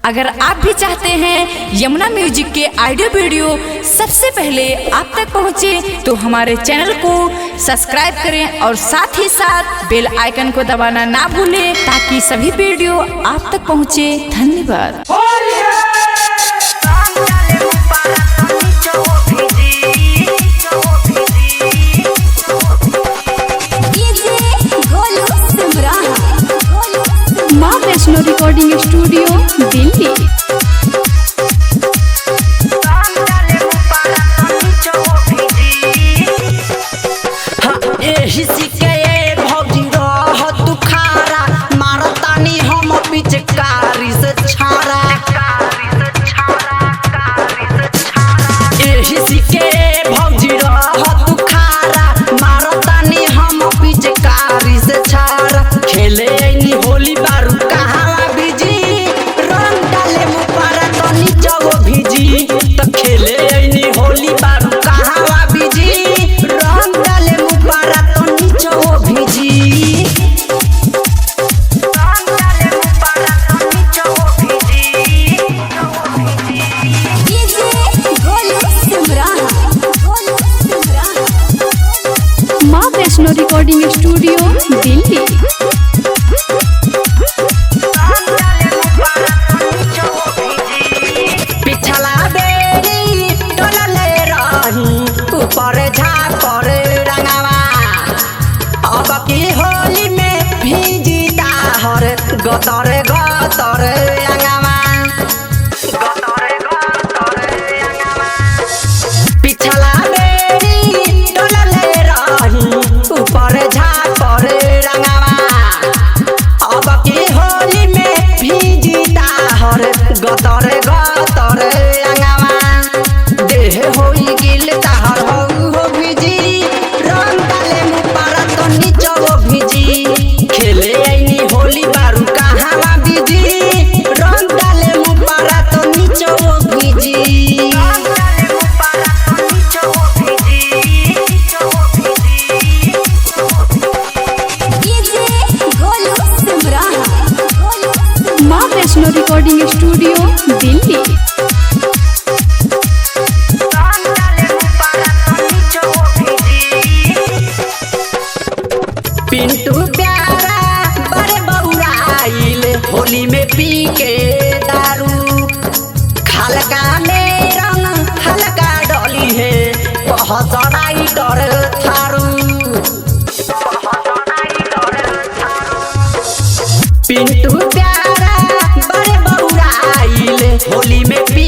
अगर आप भी चाहते हैं यमुना म्यूजिक के ऑडियो वीडियो सबसे पहले आप तक पहुंचे, तो हमारे चैनल को सब्सक्राइब करें और साथ ही साथ बेल आइकन को दबाना ना भूलें, ताकि सभी वीडियो आप तक पहुंचे। धन्यवाद। माँ वैष्णो रिकॉर्डिंग स्टूडियो दिल्ली। माँ वैष्णो रिकॉर्डिंग स्टूडियो दिल्ली। पिछला बेरी टोलले रही ऊपर झापर रंगवा, अब की होली में भीजीता हर गतर गतर रंगवा। पिछला बेरी टोलले रही ऊपर झापर रंगवा, अब की होली में भीजीता हर गतर गतर रंगवा। देह होई गिल ताहर हो भिजी, रंग डाले मुँह पारा तो नीचो भिजी। खेले आईनी होली बारू कहाँ बिजी, रंग डाले मुँह पारा तो नीचो भिजी। माँ वैष्णो रिकॉर्डिंग स्टूडियो दिल्ली। पिंटू प्यारा बड़े बउराइल होली में पी के दारू, खलका में रंग हल्का डली है पहचनाई डर थारू। पिंटू प्यारा बड़े बउराइल होली में पी